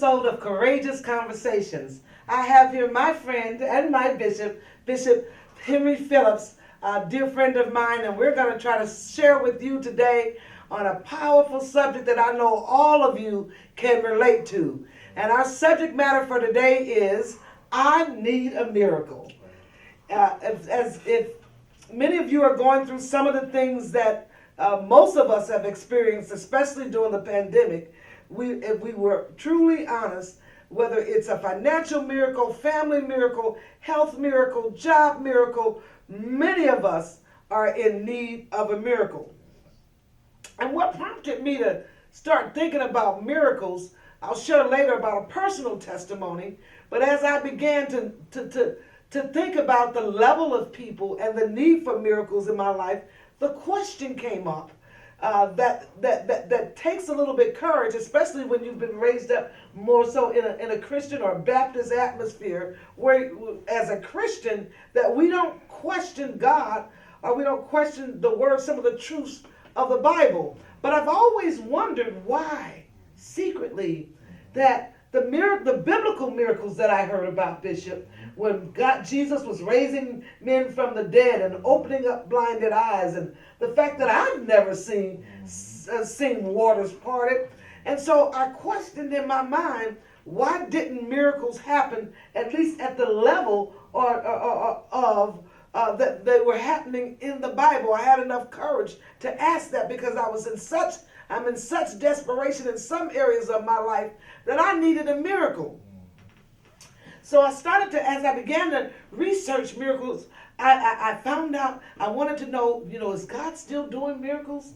episode of Courageous Conversations. I have here my friend and my bishop, Bishop Henry Phillips, a dear friend of mine, and we're going to try to share with you today on a powerful subject that I know all of you can relate to. And our subject matter for today is, I need a miracle. If many of you are going through some of the things that most of us have experienced, especially during the pandemic, if we were truly honest, whether it's a financial miracle, family miracle, health miracle, job miracle, many of us are in need of a miracle. And what prompted me to start thinking about miracles, I'll share later about a personal testimony, but as I began to think about the level of people and the need for miracles in my life, the question came up that takes a little bit courage, especially when you've been raised up more so in a Christian or Baptist atmosphere, where as a Christian that we don't question God or we don't question the word, some of the truths of the Bible. But I've always wondered why, secretly, that the biblical miracles that I heard about, Bishop, when Jesus was raising men from the dead and opening up blinded eyes, and the fact that I've never seen waters parted. And so I questioned in my mind, why didn't miracles happen, at least at the level of that they were happening in the Bible? I had enough courage to ask that because I'm in such desperation in some areas of my life that I needed a miracle. So I started as I began to research miracles, I found out, I wanted to know, is God still doing miracles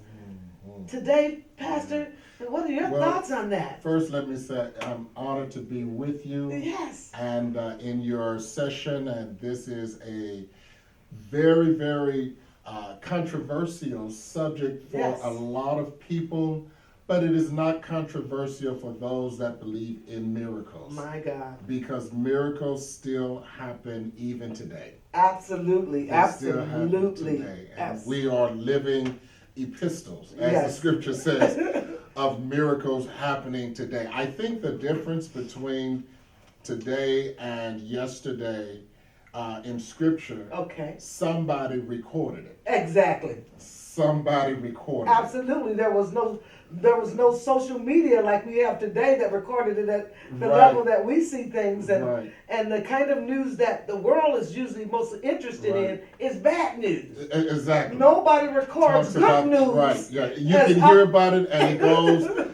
today, Pastor? And what are your thoughts on that? First, let me say I'm honored to be with you. Yes. And in your session, and this is a very, very controversial subject for a lot of people, but it is not controversial for those that believe in miracles. My God. Because miracles still happen even today. Absolutely. They Absolutely. still happen today. And we are living epistles, as the scripture says, of miracles happening today. I think the difference between today and yesterday in scripture, somebody recorded it. Exactly. Somebody recorded Absolutely. There was no social media like we have today that recorded it at the level that we see things, and the kind of news that the world is usually most interested in is bad news. Exactly. Nobody records good news. Right. Yeah. You can hear about it, and it goes,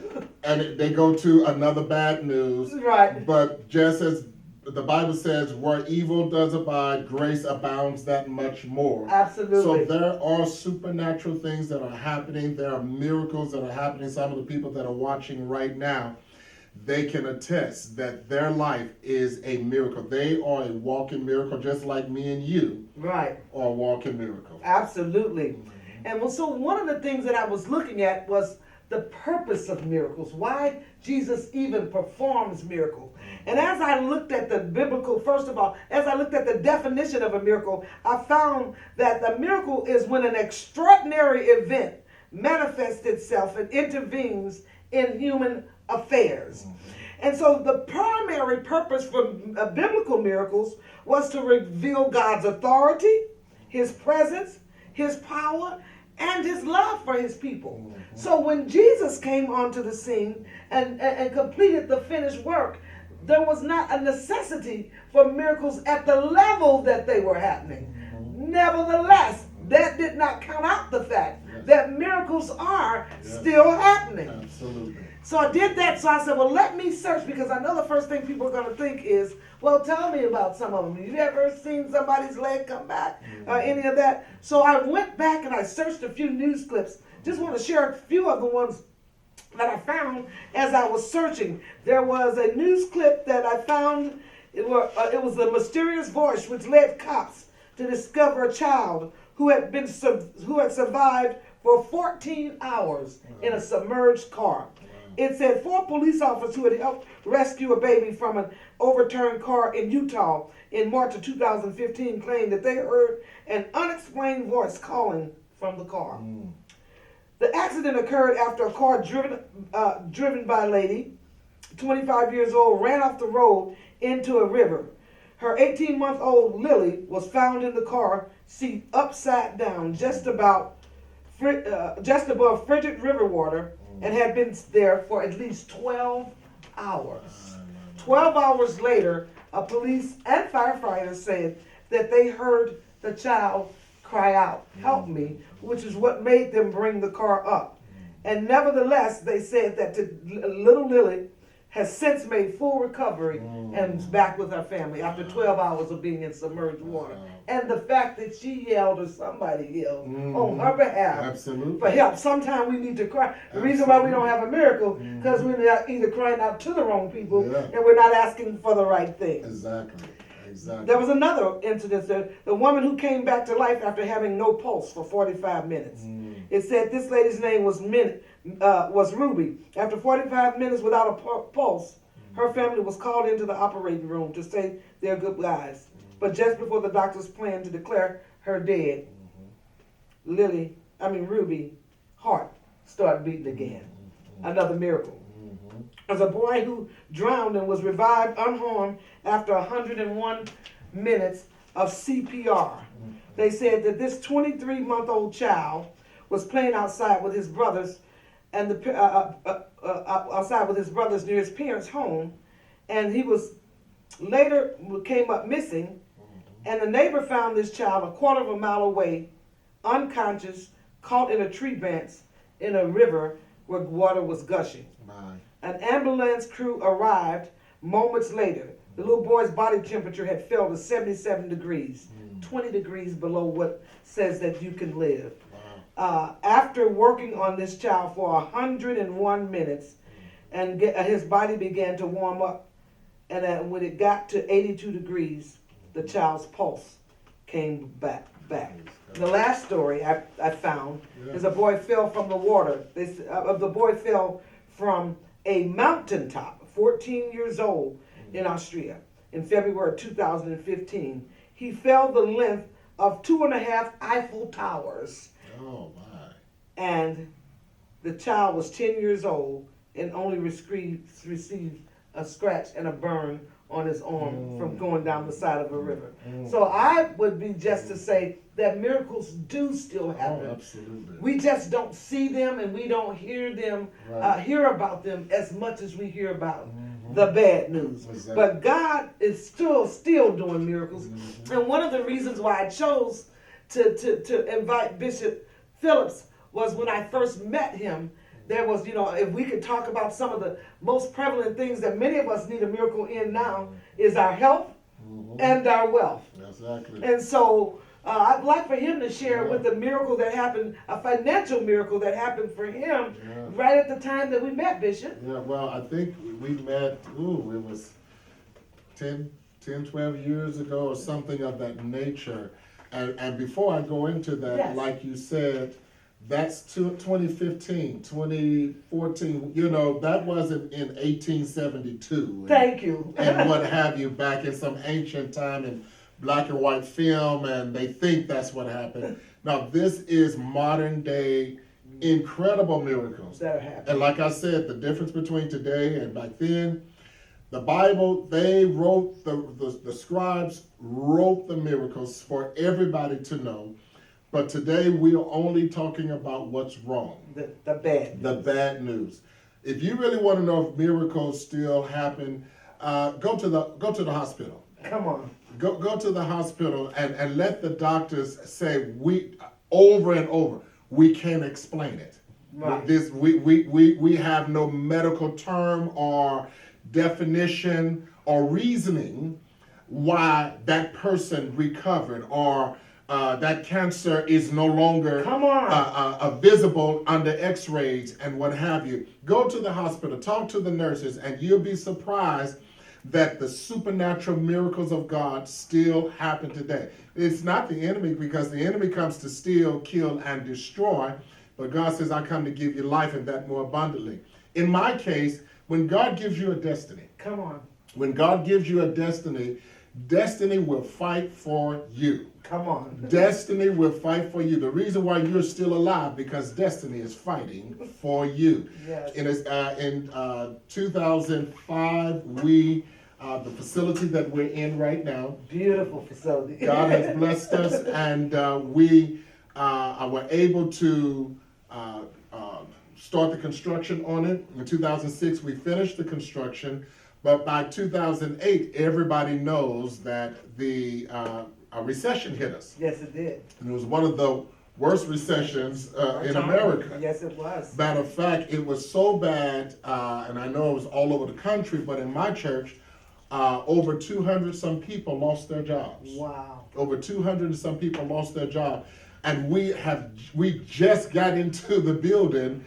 and they go to another bad news. Right. But just as the Bible says, where evil does abide, grace abounds that much more. Absolutely. So there are supernatural things that are happening. There are miracles that are happening. Some of the people that are watching right now, they can attest that their life is a miracle. They are a walking miracle, just like me and you are a walking miracle. Absolutely. And so one of the things that I was looking at was the purpose of miracles, why Jesus even performs miracles. And as I looked at the biblical, first of all, as I looked at the definition of a miracle, I found that the miracle is when an extraordinary event manifests itself and intervenes in human affairs. And so the primary purpose for biblical miracles was to reveal God's authority, his presence, his power, and his love for his people. So when Jesus came onto the scene and completed the finished work, there was not a necessity for miracles at the level that they were happening. Nevertheless, that did not count out the fact that miracles are still happening. Absolutely. So I did that. So I said, well, let me search, because I know the first thing people are going to think is, well, tell me about some of them. You ever seen somebody's leg come back or any of that? So I went back and I searched a few news clips. Just want to share a few of the ones that I found as I was searching. There was a news clip that I found. It was a mysterious voice which led cops to discover a child who had survived for 14 hours in a submerged car. It said 4 police officers who had helped rescue a baby from an overturned car in Utah in March of 2015 claimed that they heard an unexplained voice calling from the car. The accident occurred after a car driven by a lady 25 years old, ran off the road into a river. Her 18-month-old Lily was found in the car seat upside down, just above frigid river water, and had been there for at least 12 hours. 12 hours later, police and firefighters said that they heard the child cry out, "Help me," which is what made them bring the car up. And nevertheless, they said that little Lily has since made full recovery and is back with her family after 12 hours of being in submerged water. And the fact that she yelled, or somebody yelled on her behalf for help. Sometimes we need to cry. The reason why we don't have a miracle, because we're either crying out to the wrong people and we're not asking for the right thing. Exactly. There was another incident, the woman who came back to life after having no pulse for 45 minutes. It said this lady's name was Ruby. After 45 minutes without a pulse, her family was called into the operating room to say their goodbyes. But just before the doctors planned to declare her dead, Ruby's heart started beating again. Another miracle. As a boy who drowned and was revived unharmed after 101 minutes of CPR. They said that this 23-month-old child was playing outside with his brothers and outside with his brothers near his parents' home, and he was later came up missing, and the neighbor found this child a quarter of a mile away, unconscious, caught in a tree branch in a river where water was gushing. An ambulance crew arrived moments later. The little boy's body temperature had fell to 77 degrees, 20 degrees below what says that you can live. After working on this child for 101 minutes, and his body began to warm up, and when it got to 82 degrees, the child's pulse came back. The last story I found is a boy fell from the water. The boy fell from a mountaintop, 14 years old, in Austria in February 2015. He fell the length of 2.5 Eiffel Towers. Oh my. And the child was 10 years old and only received a scratch and a burn on his arm from going down the side of a river. So I would be just to say that miracles do still happen. Oh, absolutely. We just don't see them and we don't hear them, hear about them as much as we hear about the bad news. Exactly. But God is still doing miracles. And one of the reasons why I chose to invite Bishop Phillips was when I first met him. There was, if we could talk about some of the most prevalent things that many of us need a miracle in now is our health and our wealth. Exactly. And so I'd like for him to share with the miracle that happened, a financial miracle that happened for him right at the time that we met, Bishop. Yeah, well, I think we met, it was 10, 12 years ago or something of that nature. And before I go into that, like you said, that's 2015, 2014, that wasn't in 1872. Thank you. And what have you, back in some ancient time in black and white film, and they think that's what happened. Now, this is modern day incredible miracles. That happened. And like I said, the difference between today and back then, the Bible, they wrote, the scribes wrote the miracles for everybody to know. But today we are only talking about what's wrong. The bad news. The bad news. If you really want to know if miracles still happen, go to the hospital. Come on. Go to the hospital and let the doctors say over and over, we can't explain it. Right. We have no medical term or definition or reasoning why that person recovered or that cancer is no longer visible under x-rays and what have you. Go to the hospital, talk to the nurses, and you'll be surprised that the supernatural miracles of God still happen today. It's not the enemy, because the enemy comes to steal, kill, and destroy, but God says, I come to give you life and that more abundantly. In my case, when God gives you a destiny, come on. When God gives you a destiny, Destiny will fight for you. Come on. Destiny will fight for you. The reason why you're still alive, because destiny is fighting for you. Yes. In 2005, we the facility that we're in right now. Beautiful facility. God has blessed us, and we were able to start the construction on it. In 2006, we finished the construction, but by 2008, everybody knows that a recession hit us. Yes, it did. And it was one of the worst recessions in America. Yes, it was. Matter of fact, it was so bad, and I know it was all over the country, but in my church, over 200 some people lost their jobs. Wow. Over 200 and some people lost their job. And we just got into the building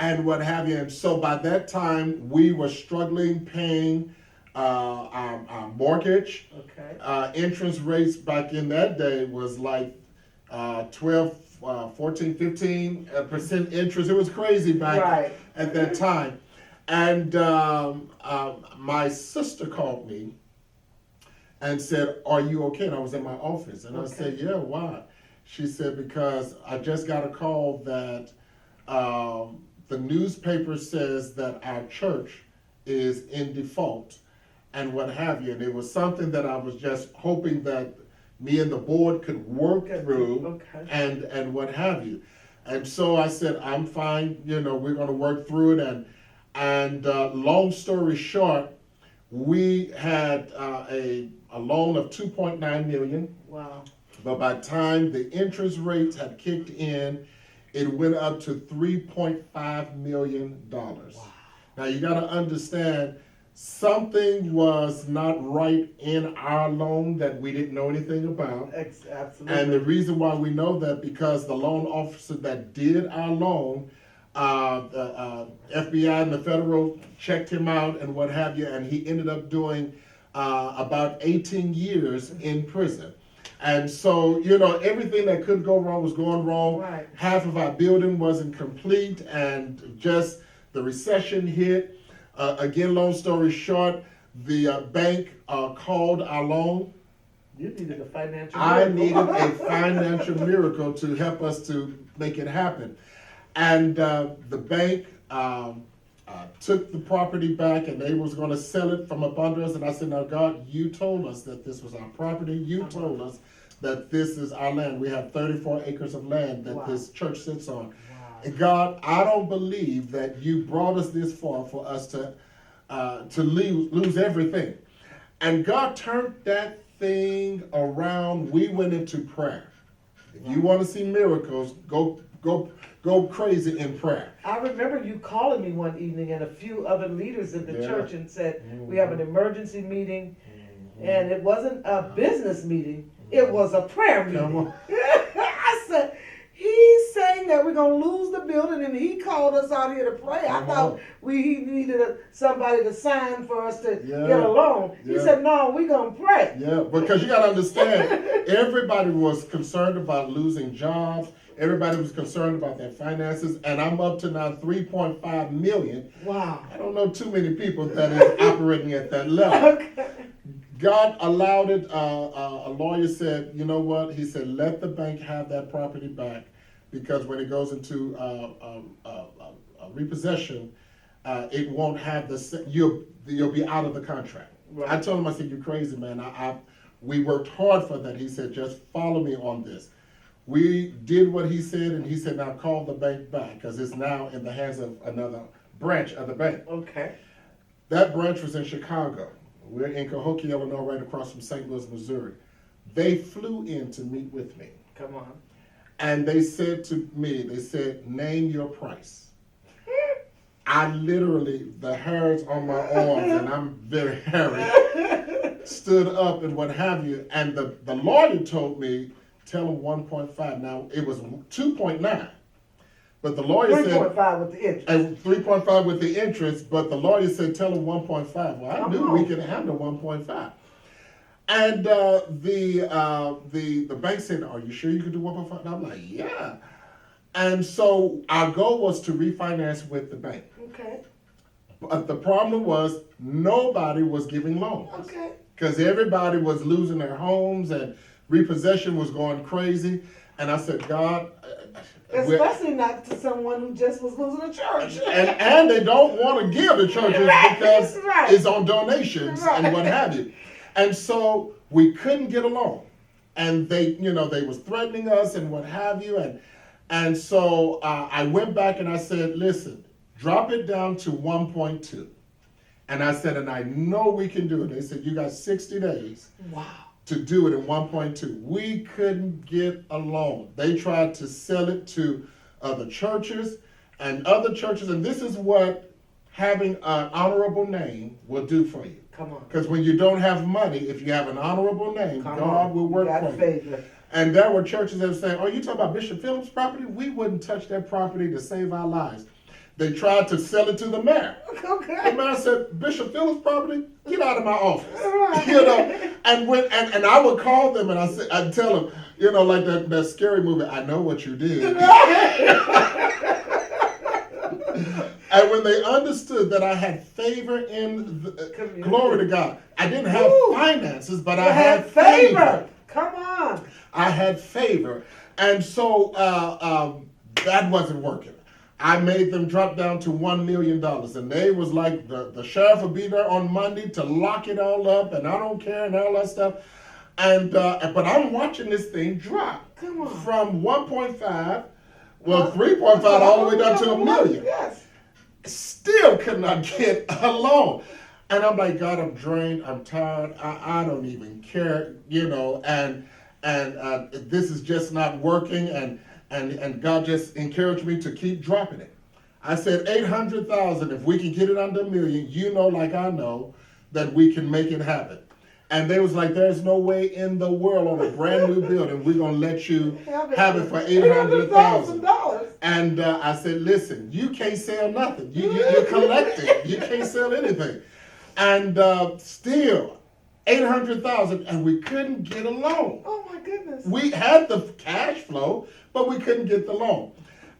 and what have you. And so by that time, we were struggling paying our mortgage. Okay. Interest rates back in that day was like 12, 14, 15% interest. It was crazy back at that time. And my sister called me and said, "Are you okay?" And I was in my office. And I said, "Yeah, why?" She said, "Because I just got a call that the newspaper says that our church is in default and what have you." And it was something that I was just hoping that me and the board could work through and what have you. And so I said, "I'm fine, we're going to work through it." And long story short, we had a loan of $2.9 million. Wow. But by the time the interest rates had kicked in, it went up to $3.5 million. Wow. Now you got to understand, something was not right in our loan that we didn't know anything about. Absolutely. And the reason why we know that, because the loan officer that did our loan, the FBI and the federal checked him out and what have you, and he ended up doing about 18 years in prison. And so, everything that could go wrong was going wrong. Right. Half of our building wasn't complete, and just the recession hit. Again, long story short, the bank called our loan. You needed a financial miracle. I needed a financial miracle to help us to make it happen. And the bank took the property back, and they was going to sell it from up under us. And I said, "Now, God, you told us that this was our property. You told us that this is our land. We have 34 acres of land that this church sits on. And God, I don't believe that you brought us this far for us to lose everything." And God turned that thing around. We went into prayer. If you want to see miracles, go crazy in prayer. I remember you calling me one evening and a few other leaders in the church and said, "We have an emergency meeting," and it wasn't a business meeting, it was a prayer meeting. I said, "He's saying that we're going to lose the building, and he called us out here to pray." I thought he needed somebody to sign for us to get a loan. He said, "No, we're going to pray." Yeah, because you got to understand, everybody was concerned about losing jobs. Everybody was concerned about their finances, and I'm up to now $3.5 million. Wow. I don't know too many people that is operating at that level. God allowed it. A lawyer said, "You know what?" He said, "Let the bank have that property back, because when it goes into repossession, it won't have you'll be out of the contract." Right. I told him, I said, "You're crazy, man. We worked hard for that." He said, "Just follow me on this." We did what he said, and he said, "Now call the bank back, because it's now in the hands of another branch of the bank." Okay. That branch was in Chicago. We're in Cahokia, Illinois, right across from St. Louis, Missouri. They flew in to meet with me. Come on. And they said to me, "Name your price." I literally, the hairs on my arms, and I'm very hairy, stood up and what have you. And the lawyer told me, "Tell him 1.5. Now, it was 2.9. But the lawyer said 3.5 with the interest. And 3.5 with the interest, but the lawyer said, "Tell him 1.5. Well, I knew we could handle 1.5. And the bank said, "Are you sure you could do 1.5? And I'm like, "Yeah." And so our goal was to refinance with the bank. Okay. But the problem was, nobody was giving loans. Okay. because everybody was losing their homes and repossession was going crazy. And I said, God, especially not to someone who just was losing a church. And they don't want to give to churches Right, because right. it's on donations Right. and what have you. And so we couldn't get along. And they was threatening us and what have you. And so I went back and I said, listen, drop it down to 1.2. And I said, and I know we can do it. They said, you got 60 days. Wow. To do it in 1.2. We couldn't get along. They tried to sell it to other churches and other churches. And this is what having an honorable name will do for you. Come on. Because when you don't have money, if you have an honorable name, God will work for you. Favor. And there were churches that were saying, oh, you talking about Bishop Phillips' property? We wouldn't touch that property to save our lives. They tried to sell it to the mayor. Okay. The mayor said, Bishop Phillips' property? Get out of my office. Right. And I would call them and I'd tell them, like that scary movie, I know what you did. And when they understood that I had favor in glory to God, I didn't have finances, but I had favor. Come on. I had favor. And so that wasn't working. I made them drop down to $1 million. And they was like, the sheriff will be there on Monday to lock it all up, and I don't care, and all that stuff. And but I'm watching this thing drop. Come on. From 1.5, 3.5 all the way down to $1 million. Yes. Still could not get along. And I'm like, God, I'm drained, I'm tired, I don't even care, and this is just not working, and God just encouraged me to keep dropping it. I said 800,000, if we can get it under $1 million, like I know, that we can make it happen. And they was like, there's no way in the world on a brand new building we're going to let you have it for $800,000. And I said, listen, you can't sell nothing. You're collecting. You can't sell anything. And still, $800,000, and we couldn't get a loan. Oh my goodness. We had the cash flow, but we couldn't get the loan.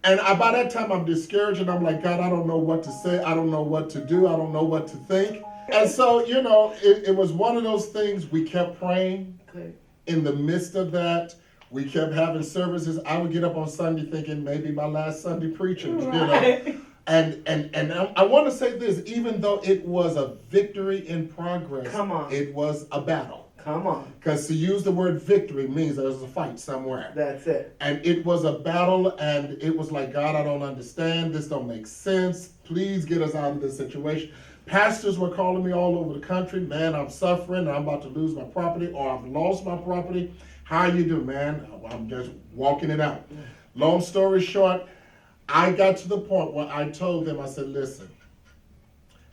And by that time, I'm discouraged, and I'm like, God, I don't know what to say. I don't know what to do. I don't know what to think. And so, it was one of those things. We kept praying. Okay. In the midst of that, we kept having services. I would get up on Sunday thinking maybe my last Sunday preaching, Right. And I want to say this, even though it was a victory in progress, Come on. It was a battle. Come on. Because to use the word victory means there was a fight somewhere. That's it. And it was a battle, and it was like, God, I don't understand. This don't make sense. Please get us out of this situation. Pastors were calling me all over the country. Man, I'm suffering. I'm about to lose my property, or I've lost my property. How you doing, man? I'm just walking it out. Long story short, I got to the point where I told them, I said, listen,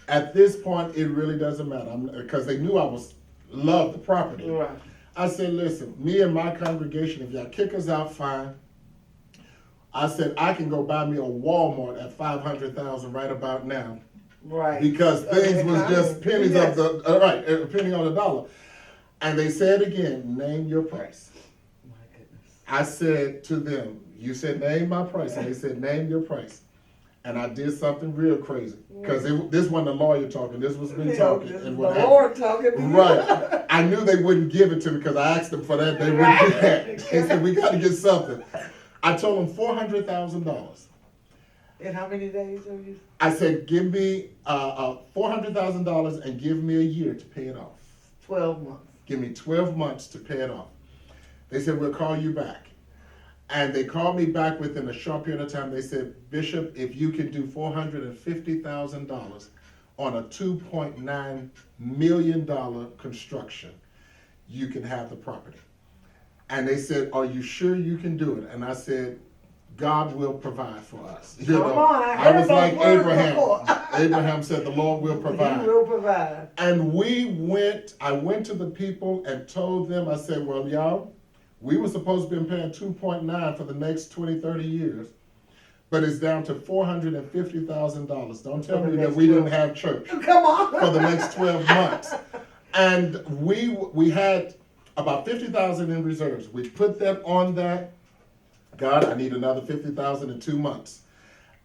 at this point, it really doesn't matter. Because they knew I loved the property. Right. I said, listen, me and my congregation, if y'all kick us out, fine. I said, I can go buy me a Walmart at $500,000 right about now. Right. Because things was just pennies of a penny on the dollar. And they said again, name your price. My goodness. I said to them, you said name my price. And they said, name your price. And I did something real crazy. Because this wasn't a lawyer talking, this was me talking. This and is what the happened. Lord talking. Right. I knew they wouldn't give it to me because I asked them for that. They wouldn't do that. They said, we got to get something. I told them $400,000. In how many days are you? I said, give me $400,000 and give me a year to pay it off. 12 months. Give me 12 months to pay it off. They said, we'll call you back. And they called me back within a short period of time. They said, Bishop, if you can do $450,000 on a $2.9 million construction, you can have the property. And they said, are you sure you can do it? And I said, God will provide for us. Come on, I was like Abraham. Before. Abraham said, the Lord will provide. He will provide. And I went to the people and told them, I said, well, y'all, we were supposed to be paying 2.9 for the next 20, 30 years, but it's down to $450,000. Don't tell me that we didn't have church. Come on. For the next 12 months. And we had about $50,000 in reserves. We put that on that. God, I need another $50,000 in 2 months.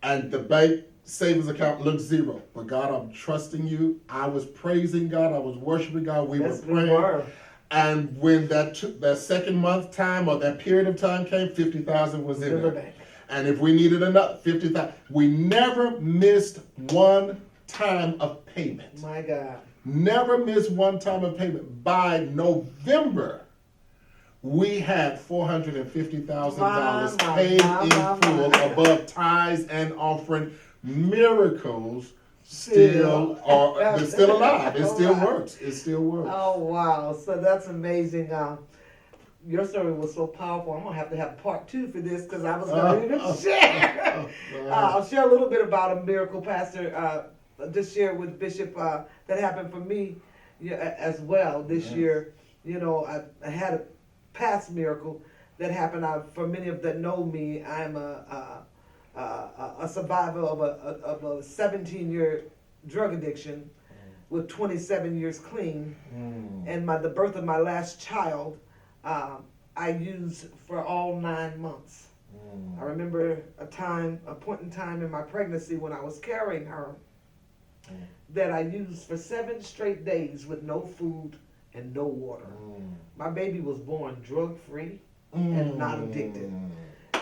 And the bank savings account looked zero. But God, I'm trusting you. I was praising God. I was worshiping God. We were praying. And when that second month time or that period of time came, 50,000 was in there. And if we needed another 50,000, we never missed one time of payment. My God. Never missed one time of payment. By November, we had $450,000 paid in full above tithes and offering. Miracles still are still alive. It still works. It still works. Oh wow! So that's amazing. Your story was so powerful. I'm gonna have part 2 for this because I was gonna even share. I'll share a little bit about a miracle, Pastor. Just share with Bishop that happened for me as well this year. You know, I had a past miracle that happened. For many of that know me, I'm a survivor of a 17-year drug addiction with 27 years clean, and the birth of my last child. I used for all 9 months. I remember a point in time in my pregnancy when I was carrying her that I used for 7 straight days with no food and no water. My baby was born drug-free and not addicted.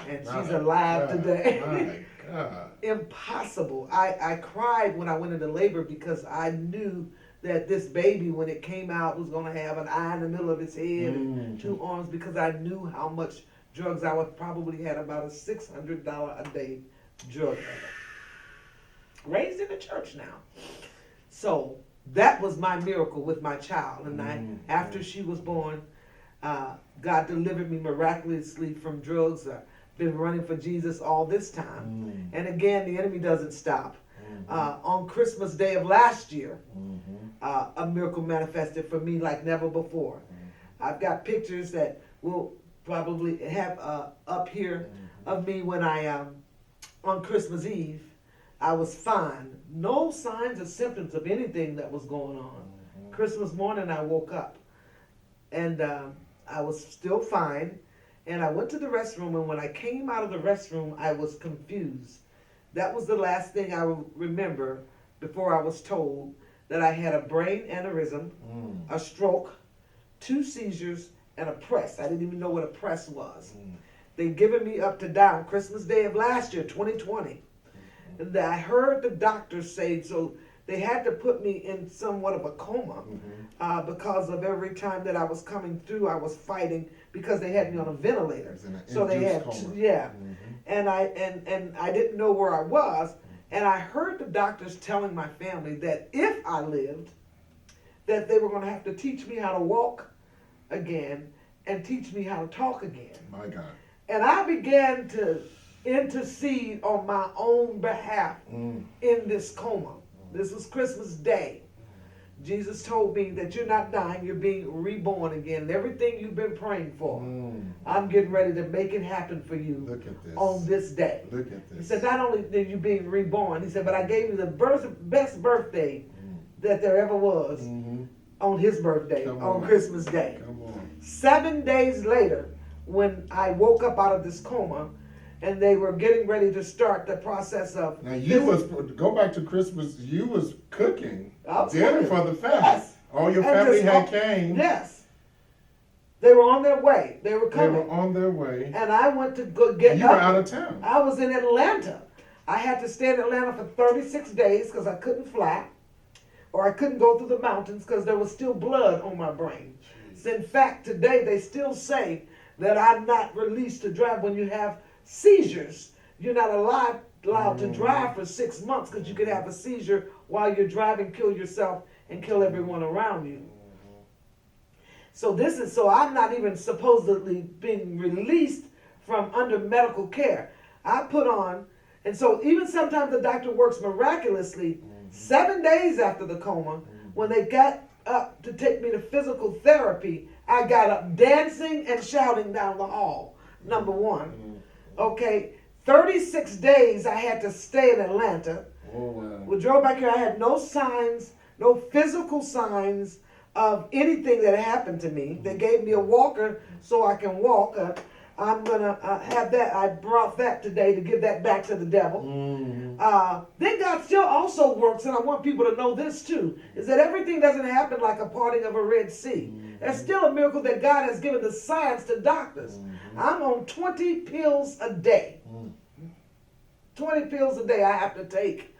And she's alive today. My God. Impossible. I cried when I went into labor because I knew that this baby, when it came out, was going to have an eye in the middle of its head and 2 arms, because I knew how much drugs I would probably had, about a $600 a day drug habit. Raised in the church now. So that was my miracle with my child. And after she was born, God delivered me miraculously from drugs. I've been running for Jesus all this time. And again, the enemy doesn't stop. On Christmas Day of last year, a miracle manifested for me like never before. I've got pictures that we'll probably have up here of me when on Christmas Eve, I was fine. No signs or symptoms of anything that was going on. Christmas morning, I woke up and I was still fine. And I went to the restroom, and when I came out of the restroom, I was confused. That was the last thing I remember before I was told that I had a brain aneurysm, a stroke, 2 seizures, and a press. I didn't even know what a press was. They'd given me up to down Christmas Day of last year, 2020. And I heard the doctors say, so they had to put me in somewhat of a coma because of every time that I was coming through, I was fighting because they had me on a ventilator. So they had, and I didn't know where I was. And I heard the doctors telling my family that if I lived, that they were going to have to teach me how to walk again and teach me how to talk again. My God. And I began to intercede on my own behalf in this coma. This was Christmas Day. Jesus told me that you're not dying, you're being reborn again. And everything you've been praying for, I'm getting ready to make it happen for you. Look at this. On this day. Look at this. He said, not only are you being reborn, he said, but I gave you the best birthday that there ever was on his birthday, on Christmas Day. Come on. 7 days later, when I woke up out of this coma, and they were getting ready to start the process of. Now go back to Christmas. You was cooking dinner for the family. Yes. All your family had came. Yes. They were on their way. They were coming. They were on their way. And I went to go get. You were out of town. I was in Atlanta. I had to stay in Atlanta for 36 days because I couldn't fly, or I couldn't go through the mountains because there was still blood on my brain. So in fact, today they still say that I'm not released to drive when you have seizures. You're not allowed to drive for 6 months because you could have a seizure while you're driving, kill yourself, and kill everyone around you. So I'm not even supposedly being released from under medical care. I put on, and so even sometimes the doctor works miraculously. 7 days after the coma, when they got up to take me to physical therapy, I got up dancing and shouting down the hall, number one. Okay, 36 days I had to stay in Atlanta. Oh, wow. We drove back here. I had no signs, no physical signs of anything that happened to me. They gave me a walker so I can walk. I'm going to have that. I brought that today to give that back to the devil. Then God still also works, and I want people to know this too, is that everything doesn't happen like a parting of a Red Sea. There's still a miracle that God has given the science to doctors. I'm on 20 pills a day. 20 pills a day I have to take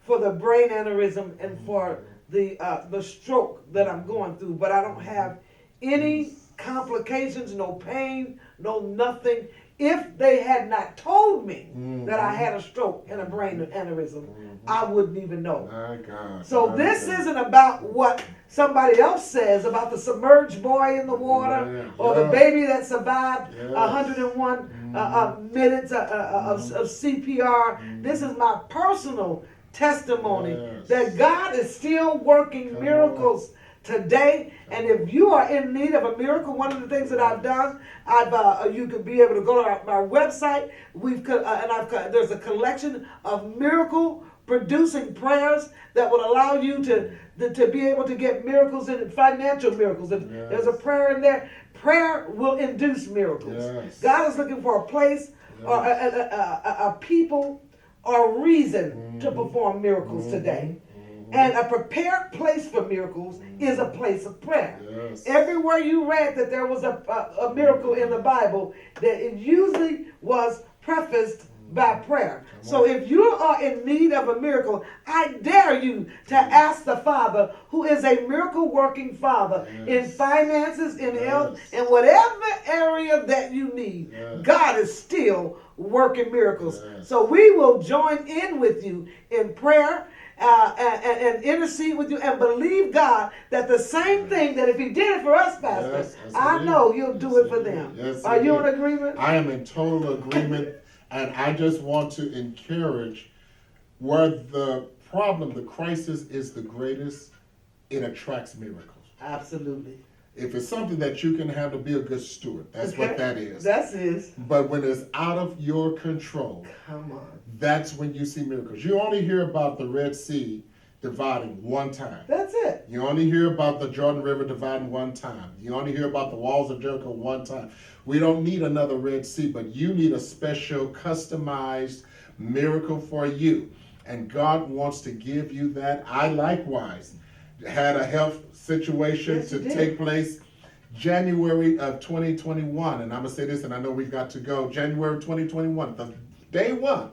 for the brain aneurysm and for the stroke that I'm going through, but I don't have any complications, no pain, no nothing. If they had not told me that I had a stroke and a brain aneurysm, I wouldn't even know. My God. So this isn't about what somebody else says about the submerged boy in the water or the baby that survived 101 minutes of CPR. This is my personal testimony that God is still working miracles today. And if you are in need of a miracle, one of the things that I've done, you could be able to go to our website. There's a collection of miracle producing prayers that will allow you to be able to get miracles and financial miracles. If there's a prayer in there, prayer will induce miracles. God is looking for a place or a people or a reason to perform miracles today. And a prepared place for miracles is a place of prayer. Everywhere you read that there was a miracle in the Bible, that it usually was prefaced by prayer. So if you are in need of a miracle, I dare you to ask the Father, who is a miracle working Father, in finances, in health, in whatever area that you need. God is still working miracles. So we will join in with you in prayer. And intercede with you and believe God that the same thing that if he did it for us, Pastor, I know he'll do it for them. Are you in agreement? I am in total agreement. And I just want to encourage, where the problem, the crisis is the greatest, it attracts miracles. Absolutely. If it's something that you can handle, be a good steward. That's what that is. That's it. But when it's out of your control, come on, that's when you see miracles. You only hear about the Red Sea dividing one time. That's it. You only hear about the Jordan River dividing one time. You only hear about the walls of Jericho one time. We don't need another Red Sea, but you need a special, customized miracle for you. And God wants to give you that. I likewise had a health situation to take place January of 2021. And I'm going to say this, and I know we've got to go. January 2021, the day one,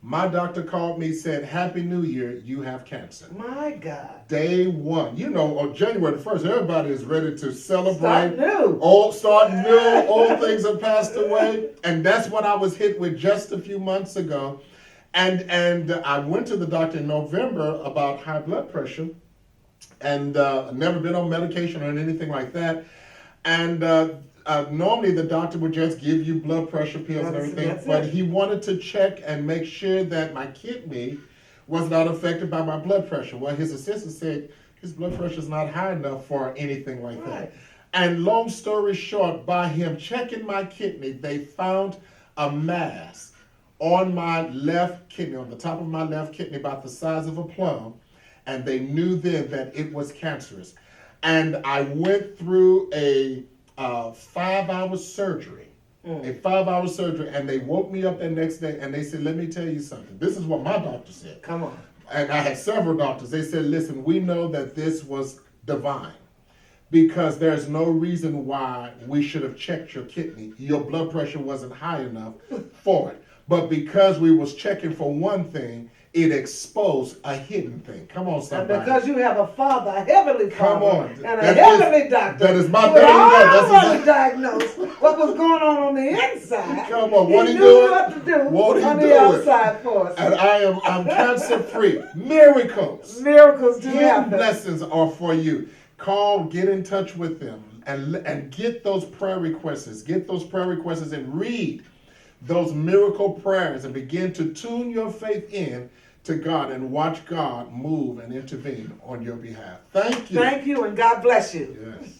my doctor called me, said, "Happy New Year, you have cancer." My God. Day one. You know, on January the 1st, everybody is ready to celebrate. Start new. Start new. Old things have passed away. And that's what I was hit with just a few months ago. And I went to the doctor in November about high blood pressure. And never been on medication or anything like that. And normally the doctor would just give you blood pressure pills and everything, but he wanted to check and make sure that my kidney was not affected by my blood pressure. Well, his assistant said his blood pressure is not high enough for anything like that. And long story short, by him checking my kidney, they found a mass on my left kidney, on the top of my left kidney, about the size of a plum. And they knew then that it was cancerous. And I went through a 5-hour surgery. A 5-hour surgery. And they woke me up the next day and they said, "Let me tell you something." This is what my doctor said. Come on. And I had several doctors. They said, "Listen, we know that this was divine, because there's no reason why we should have checked your kidney. Your blood pressure wasn't high enough for it. But because we was checking for one thing, it exposed a hidden thing." Come on, somebody. And because you have a father, a heavenly father, come on, and a heavenly doctor, that is my daddy. To diagnose what was going on the inside. Come on, what he knew doing? what to do Won't he on do the it? outside for us. And I'm cancer free. Miracles. Miracles do Hidden happen. blessings are for you. Call, get in touch with them, and get those prayer requests. Get those prayer requests and read those miracle prayers and begin to tune your faith in to God and watch God move and intervene on your behalf. Thank you. Thank you, and God bless you. Yes.